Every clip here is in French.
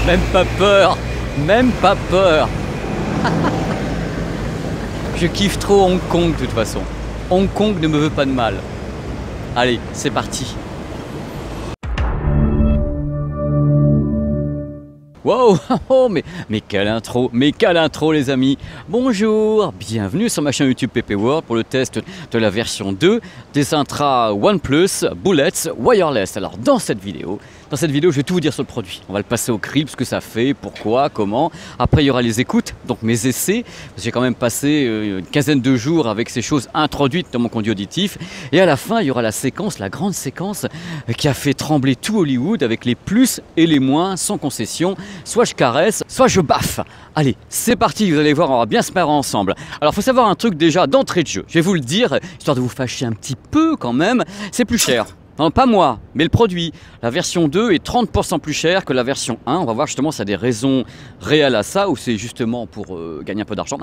Même pas peur, même pas peur. Je kiffe trop Hong Kong de toute façon. Hong Kong ne me veut pas de mal. Allez, c'est parti. Wow, oh, mais quelle intro, les amis. Bonjour, bienvenue sur ma chaîne YouTube PP World pour le test de la version 2 des Intra OnePlus Bullets Wireless. Alors dans cette vidéo, je vais tout vous dire sur le produit. On va le passer au crible, ce que ça fait, pourquoi, comment. Après il y aura les écoutes, donc mes essais. J'ai quand même passé une quinzaine de jours avec ces choses introduites dans mon conduit auditif. Et à la fin, il y aura la séquence, la grande séquence qui a fait trembler tout Hollywood avec les plus et les moins sans concession. Soit je caresse, soit je baffe. Allez, c'est parti, vous allez voir, on va bien se marrer ensemble. Alors, il faut savoir un truc déjà d'entrée de jeu. Je vais vous le dire, histoire de vous fâcher un petit peu quand même, c'est plus cher. Non, pas moi, mais le produit. La version 2 est 30% plus chère que la version 1. On va voir justement si ça a des raisons réelles à ça ou c'est justement pour gagner un peu d'argent.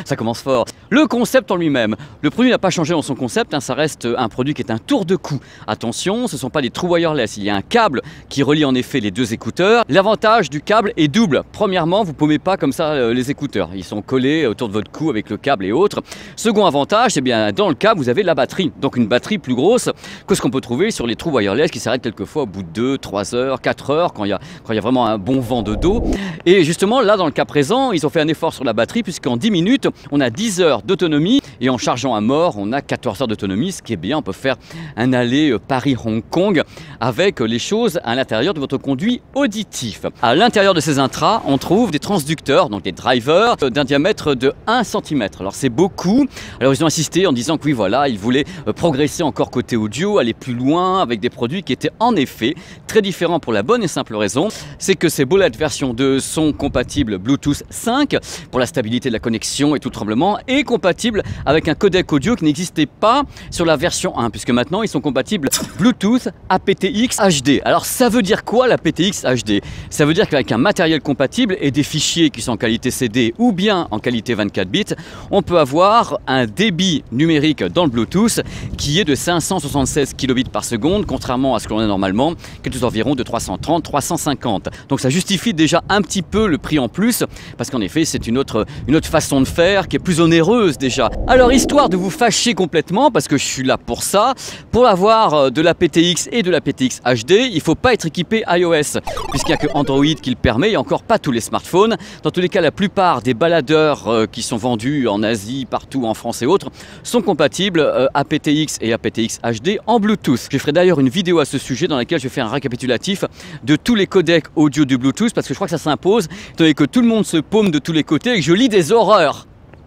Ça commence fort. Le concept en lui-même. Le produit n'a pas changé dans son concept, hein, ça reste un produit qui est un tour de cou. Attention, ce ne sont pas des trous wireless. Il y a un câble qui relie en effet les deux écouteurs. L'avantage du câble est double. Premièrement, vous ne paumez pas comme ça les écouteurs. Ils sont collés autour de votre cou avec le câble et autres. Second avantage, eh bien, dans le câble, vous avez la batterie. Donc une batterie plus grosse que ce qu'on peut trouver sur les trous wireless qui s'arrêtent quelquefois au bout de 2, 3 heures, 4 heures quand il y a vraiment un bon vent de dos. Et justement là dans le cas présent ils ont fait un effort sur la batterie puisqu'en 10 minutes on a 10 heures d'autonomie et en chargeant à mort on a 14 heures d'autonomie, ce qui est bien. On peut faire un aller Paris-Hong Kong avec les choses à l'intérieur de votre conduit auditif. À l'intérieur de ces intras on trouve des transducteurs, donc des drivers d'un diamètre de 1 cm. Alors c'est beaucoup. Alors ils ont insisté en disant que oui voilà, ils voulaient progresser encore côté audio, aller plus loin avec des produits qui étaient en effet très différents pour la bonne et simple raison, c'est que ces Bullets version 2 sont compatibles Bluetooth 5 pour la stabilité de la connexion et tout tremblement, et compatibles avec un codec audio qui n'existait pas sur la version 1, puisque maintenant ils sont compatibles Bluetooth aptX HD. Alors ça veut dire quoi l'aptX HD? Ça veut dire qu'avec un matériel compatible et des fichiers qui sont en qualité CD ou bien en qualité 24 bits, on peut avoir un débit numérique dans le Bluetooth qui est de 576 kilobits par seconde, contrairement à ce que l'on a normalement, qui est aux environs de 330-350. Donc ça justifie déjà un petit peu le prix en plus, parce qu'en effet c'est une autre façon de faire qui est plus onéreuse déjà. Alors histoire de vous fâcher complètement, parce que je suis là pour ça, pour avoir de la PTX et de la PTX HD, il ne faut pas être équipé iOS, puisqu'il n'y a que Android qui le permet, et encore pas tous les smartphones. Dans tous les cas, la plupart des baladeurs qui sont vendus en Asie, partout en France et autres, sont compatibles aptX et aptX HD en Bluetooth. Je ferai d'ailleurs une vidéo à ce sujet dans laquelle je fais un récapitulatif de tous les codecs audio du Bluetooth, parce que je crois que ça s'impose, étant donné que tout le monde se paume de tous les côtés et que je lis des horreurs.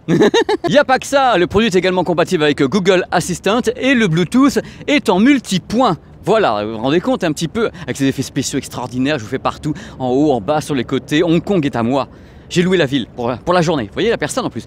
Il n'y a pas que ça, le produit est également compatible avec Google Assistant et le Bluetooth est en multipoint. Voilà, vous vous rendez compte un petit peu, avec ces effets spéciaux extraordinaires, je vous fais partout, en haut, en bas, sur les côtés. Hong Kong est à moi. J'ai loué la ville pour la journée. Vous voyez la personne en plus.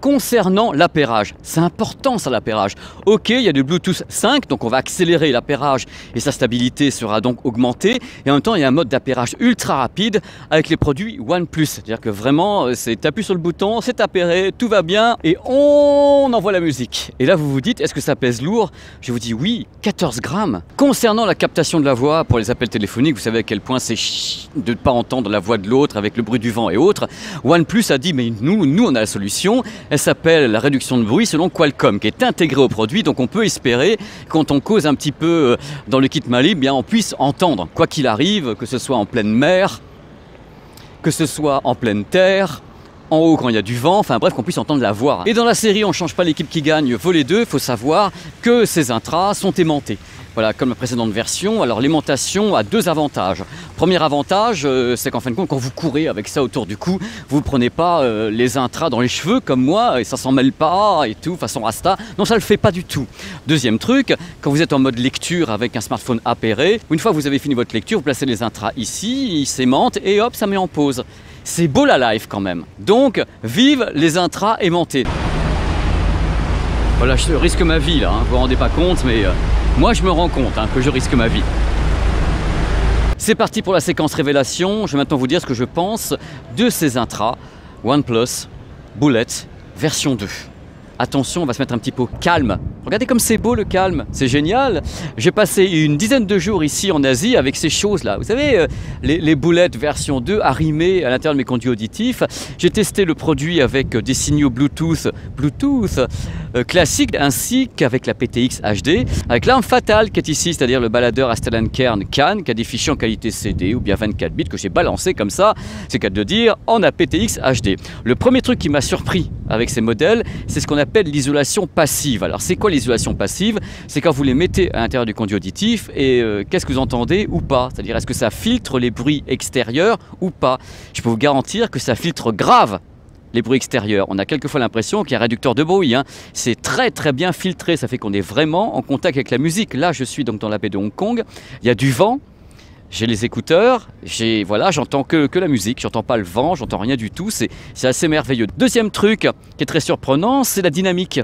Concernant l'appairage, c'est important ça l'appairage. Ok, il y a du Bluetooth 5, donc on va accélérer l'appairage et sa stabilité sera donc augmentée. Et en même temps, il y a un mode d'appairage ultra rapide avec les produits OnePlus. C'est-à-dire que vraiment, c'est t'appuies sur le bouton, c'est appairé, tout va bien et on envoie la musique. Et là, vous vous dites, est-ce que ça pèse lourd? Je vous dis oui, 14 grammes. Concernant la captation de la voix pour les appels téléphoniques, vous savez à quel point c'est de ne pas entendre la voix de l'autre avec le bruit du vent et autres. OnePlus a dit, mais nous on a la solution. Elle s'appelle la réduction de bruit selon Qualcomm, qui est intégrée au produit. Donc on peut espérer, quand on cause un petit peu dans le kit Mali, bien on puisse entendre, quoi qu'il arrive, que ce soit en pleine mer, que ce soit en pleine terre, en haut quand il y a du vent, enfin bref, qu'on puisse entendre la voix. Et dans la série, on ne change pas l'équipe qui gagne, volet 2, il faut savoir que ces intras sont aimantés. Voilà, comme la précédente version. Alors l'aimantation a deux avantages. Premier avantage, c'est qu'en fin de compte, quand vous courez avec ça autour du cou, vous ne prenez pas les intras dans les cheveux comme moi, et ça s'en mêle pas et tout, façon rasta. Non, ça ne le fait pas du tout. Deuxième truc, quand vous êtes en mode lecture avec un smartphone appairé, une fois que vous avez fini votre lecture, vous placez les intras ici, ils s'aimantent et hop, ça met en pause. C'est beau la life quand même. Donc, vive les intras aimantés. Voilà, je risque ma vie là, hein. Vous vous rendez pas compte, mais moi je me rends compte que je risque ma vie. C'est parti pour la séquence révélation. Je vais maintenant vous dire ce que je pense de ces intras OnePlus Bullet version 2. attention, on va se mettre un petit peu calme. Regardez comme c'est beau le calme, c'est génial. J'ai passé une dizaine de jours ici en Asie avec ces choses-là. Vous savez, les boulettes version 2 arrimées à l'intérieur de mes conduits auditifs. J'ai testé le produit avec des signaux Bluetooth classiques ainsi qu'avec la PTX HD, avec l'arme fatale qui est ici, c'est-à-dire le baladeur Astellan Kern Can qui a des fichiers en qualité CD ou bien 24 bits que j'ai balancé comme ça, c'est qu'à de dire, en aptX HD. Le premier truc qui m'a surpris avec ces modèles, c'est ce qu'on appelle l'isolation passive. Alors c'est quoi l'isolation passive? C'est quand vous les mettez à l'intérieur du conduit auditif et qu'est-ce que vous entendez ou pas? C'est-à-dire est-ce que ça filtre les bruits extérieurs ou pas? Je peux vous garantir que ça filtre grave les bruits extérieurs. On a quelquefois l'impression qu'il y a un réducteur de bruit. C'est très très bien filtré, ça fait qu'on est vraiment en contact avec la musique. Là je suis donc dans la baie de Hong Kong, il y a du vent. J'ai les écouteurs, voilà, j'entends que la musique, j'entends pas le vent, j'entends rien du tout, c'est assez merveilleux. Deuxième truc qui est très surprenant, c'est la dynamique.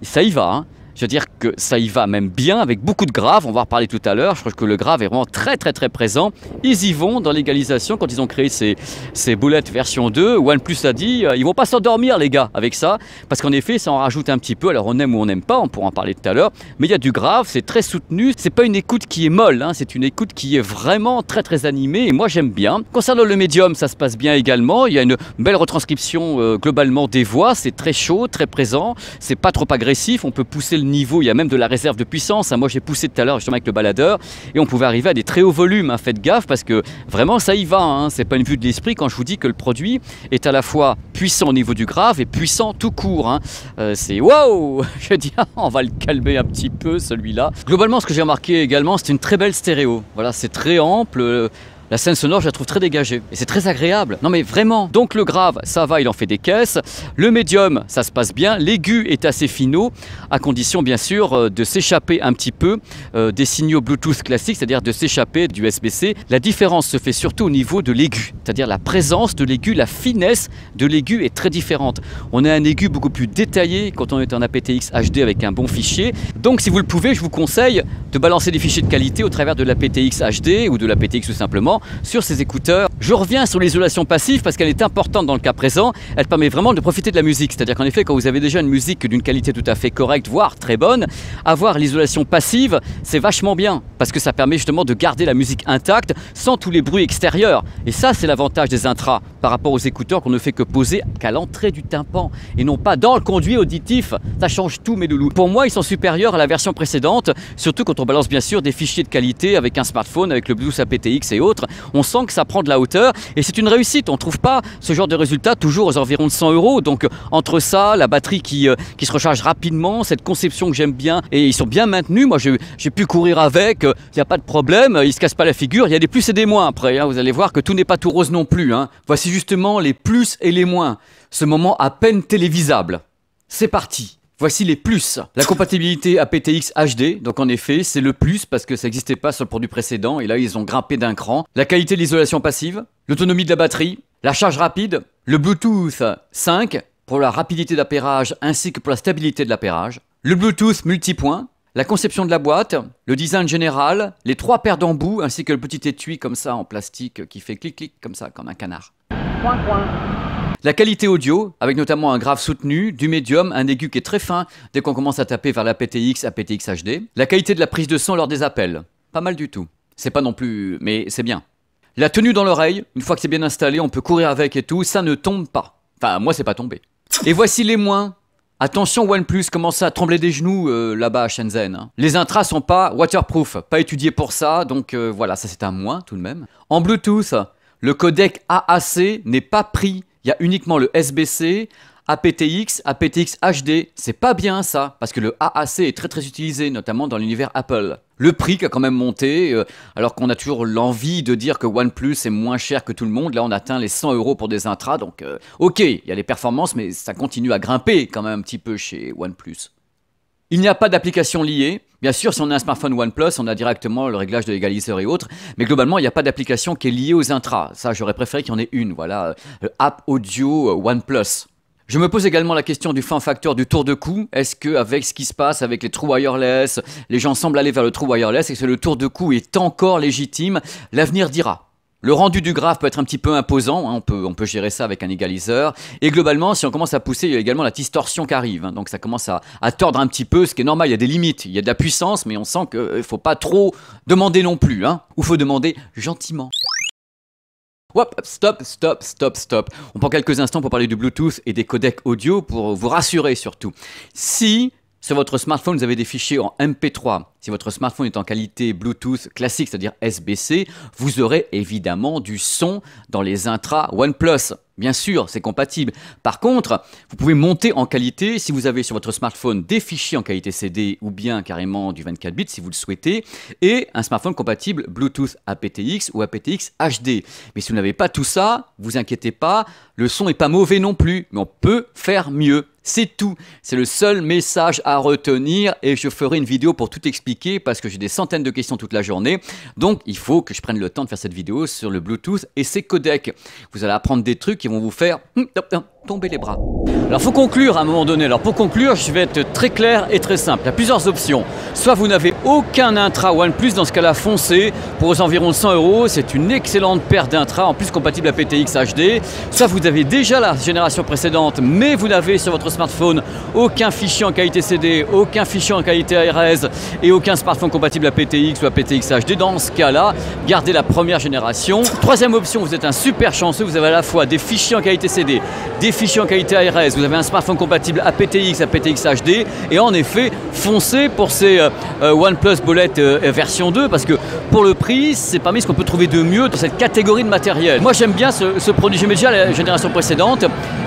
Ça y va, hein. Je veux dire que ça y va même bien avec beaucoup de graves, on va en reparler tout à l'heure, je trouve que le grave est vraiment très présent. Ils y vont dans l'égalisation quand ils ont créé ces boulettes version 2, OnePlus a dit, ils vont pas s'endormir les gars avec ça, parce qu'en effet ça en rajoute un petit peu, alors on aime ou on n'aime pas, on pourra en parler tout à l'heure, mais il y a du grave, c'est très soutenu, c'est pas une écoute qui est molle, hein, c'est une écoute qui est vraiment très animée et moi j'aime bien. Concernant le médium, ça se passe bien également, il y a une belle retranscription globalement des voix, c'est très chaud, très présent, c'est pas trop agressif, on peut pousser le niveau, il y a même de la réserve de puissance. Moi j'ai poussé tout à l'heure justement avec le baladeur et on pouvait arriver à des très hauts volumes. Faites gaffe parce que vraiment ça y va. C'est pas une vue de l'esprit quand je vous dis que le produit est à la fois puissant au niveau du grave et puissant tout court. C'est wow. Je dis on va le calmer un petit peu celui-là. Globalement ce que j'ai remarqué également c'est une très belle stéréo. Voilà, c'est très ample. La scène sonore, je la trouve très dégagée. Et c'est très agréable. Non mais vraiment. Donc le grave, ça va, il en fait des caisses. Le médium, ça se passe bien. L'aigu est assez finaux, à condition bien sûr de s'échapper un petit peu des signaux Bluetooth classiques, c'est-à-dire de s'échapper du USB-C. La différence se fait surtout au niveau de l'aigu, c'est-à-dire la présence de l'aigu, la finesse de l'aigu est très différente. On a un aigu beaucoup plus détaillé quand on est en aptX HD avec un bon fichier. Donc si vous le pouvez, je vous conseille de balancer des fichiers de qualité au travers de l'aptX HD ou de l'aptX tout simplement sur ces écouteurs. Je reviens sur l'isolation passive parce qu'elle est importante dans le cas présent. Elle permet vraiment de profiter de la musique. C'est-à-dire qu'en effet, quand vous avez déjà une musique d'une qualité tout à fait correcte, voire très bonne, avoir l'isolation passive, c'est vachement bien parce que ça permet justement de garder la musique intacte sans tous les bruits extérieurs. Et ça, c'est l'avantage des intras par rapport aux écouteurs qu'on ne fait que poser qu'à l'entrée du tympan et non pas dans le conduit auditif. Ça change tout, mes loulous. Pour moi, ils sont supérieurs à la version précédente, surtout quand on balance bien sûr des fichiers de qualité avec un smartphone, avec le Bluetooth aptX et autres. On sent que ça prend de la hauteur et c'est une réussite. On ne trouve pas ce genre de résultat toujours aux environs de 100 €. Donc entre ça, la batterie qui se recharge rapidement, cette conception que j'aime bien et ils sont bien maintenus. Moi j'ai pu courir avec, il n'y a pas de problème, ils ne se cassent pas la figure. Il y a des plus et des moins après. Vous allez voir que tout n'est pas tout rose non plus. Voici justement les plus et les moins. Ce moment à peine télévisable. C'est parti. Voici les plus. La compatibilité aptX HD, donc en effet, c'est le plus parce que ça n'existait pas sur le produit précédent et là ils ont grimpé d'un cran. La qualité de l'isolation passive, l'autonomie de la batterie, la charge rapide, le Bluetooth 5 pour la rapidité d'appairage ainsi que pour la stabilité de l'appairage, le Bluetooth multipoint, la conception de la boîte, le design général, les 3 paires d'embouts ainsi que le petit étui comme ça en plastique qui fait clic-clic comme ça, comme un canard. Coin, coin. La qualité audio, avec notamment un grave soutenu, du médium, un aigu qui est très fin dès qu'on commence à taper vers l'aptX, aptX HD. La qualité de la prise de son lors des appels, pas mal du tout. C'est pas non plus, mais c'est bien. La tenue dans l'oreille, une fois que c'est bien installé, on peut courir avec et tout, ça ne tombe pas. Enfin, moi c'est pas tombé. Et voici les moins. Attention, OnePlus commence à trembler des genoux là-bas à Shenzhen. Les intras sont pas waterproof, pas étudiés pour ça, donc voilà, ça c'est un moins tout de même. En Bluetooth, le codec AAC n'est pas pris. Il y a uniquement le SBC, aptX, aptX HD. C'est pas bien ça, parce que le AAC est très utilisé, notamment dans l'univers Apple. Le prix qui a quand même monté, alors qu'on a toujours l'envie de dire que OnePlus est moins cher que tout le monde. Là, on atteint les 100 € pour des intras, donc ok, il y a les performances, mais ça continue à grimper quand même un petit peu chez OnePlus. Il n'y a pas d'application liée. Bien sûr, si on a un smartphone OnePlus, on a directement le réglage de l'égaliseur et autres. Mais globalement, il n'y a pas d'application qui est liée aux intras. Ça, j'aurais préféré qu'il y en ait une. Voilà, App Audio OnePlus. Je me pose également la question du form factor du tour de cou. Est-ce qu'avec ce qui se passe avec les True Wireless, les gens semblent aller vers le True Wireless et que le tour de cou est encore légitime? L'avenir dira. Le rendu du graphe peut être un petit peu imposant, hein, on peut gérer ça avec un égaliseur. Et globalement, si on commence à pousser, il y a également la distorsion qui arrive. Hein, donc ça commence à tordre un petit peu, ce qui est normal, il y a des limites. Il y a de la puissance, mais on sent qu'il ne faut pas trop demander non plus. Hein, ou il faut demander gentiment. Hop, stop. On prend quelques instants pour parler du Bluetooth et des codecs audio pour vous rassurer surtout. Si sur votre smartphone vous avez des fichiers en MP3, si votre smartphone est en qualité Bluetooth classique, c'est-à-dire SBC, vous aurez évidemment du son dans les intras OnePlus. Bien sûr, c'est compatible. Par contre, vous pouvez monter en qualité si vous avez sur votre smartphone des fichiers en qualité CD ou bien carrément du 24 bits si vous le souhaitez, et un smartphone compatible Bluetooth aptX ou aptX HD. Mais si vous n'avez pas tout ça, vous inquiétez pas, le son n'est pas mauvais non plus, mais on peut faire mieux. C'est tout. C'est le seul message à retenir et je ferai une vidéo pour tout expliquer parce que j'ai des centaines de questions toute la journée. Donc, il faut que je prenne le temps de faire cette vidéo sur le Bluetooth et ses codecs. Vous allez apprendre des trucs qui vont vous faire tomber les bras. Alors, il faut conclure à un moment donné. Alors, pour conclure, je vais être très clair et très simple. Il y a plusieurs options. Soit vous n'avez aucun intra OnePlus, dans ce cas-là, foncez. Pour aux environs 100 €, c'est une excellente paire d'intra, en plus compatible aptX HD. Soit vous avez déjà la génération précédente, mais vous n'avez sur votre smartphone aucun fichier en qualité CD, aucun fichier en qualité ARS et aucun smartphone compatible aptX ou aptX HD. Dans ce cas-là, gardez la première génération. Troisième option, vous êtes un super chanceux, vous avez à la fois des fichiers en qualité CD, des fichiers en qualité ARS, vous avez un smartphone compatible aptX, aptX HD et en effet, foncez pour ces OnePlus Bullet version 2 parce que pour le prix, c'est parmi ce qu'on peut trouver de mieux dans cette catégorie de matériel. Moi, j'aime bien ce produit, j'aimais déjà la génération précédente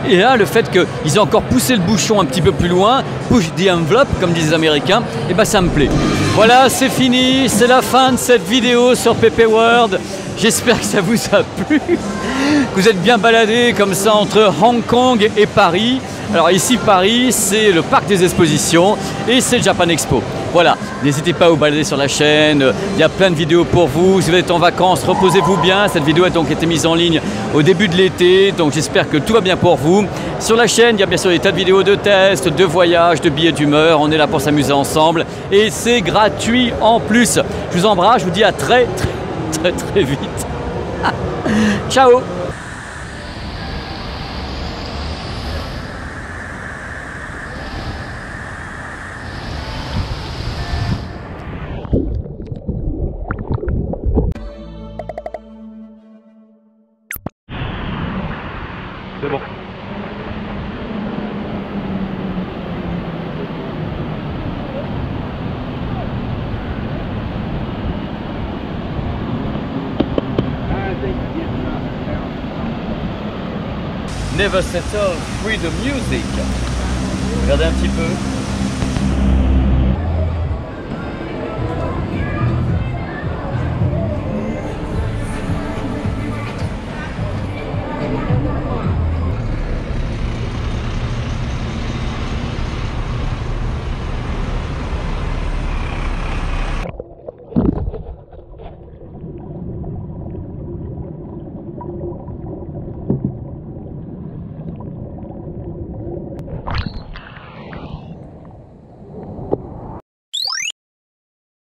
et là, le fait qu'ils aient encore poussé le bouchon un petit peu plus loin, push the envelope, comme disent les Américains, et ben ça me plaît. Voilà, c'est fini, c'est la fin de cette vidéo sur PP World. J'espère que ça vous a plu, que vous êtes bien baladés comme ça entre Hong Kong et Paris. Alors ici, Paris, c'est le parc des expositions et c'est le Japan Expo. Voilà, n'hésitez pas à vous balader sur la chaîne, il y a plein de vidéos pour vous. Si vous êtes en vacances, reposez-vous bien. Cette vidéo a donc été mise en ligne au début de l'été, donc j'espère que tout va bien pour vous. Sur la chaîne, il y a bien sûr des tas de vidéos de tests, de voyages, de billets d'humeur. On est là pour s'amuser ensemble et c'est gratuit en plus. Je vous embrasse, je vous dis à très vite. Ciao. C'est bon. Never settle, free the music. Regardez un petit peu.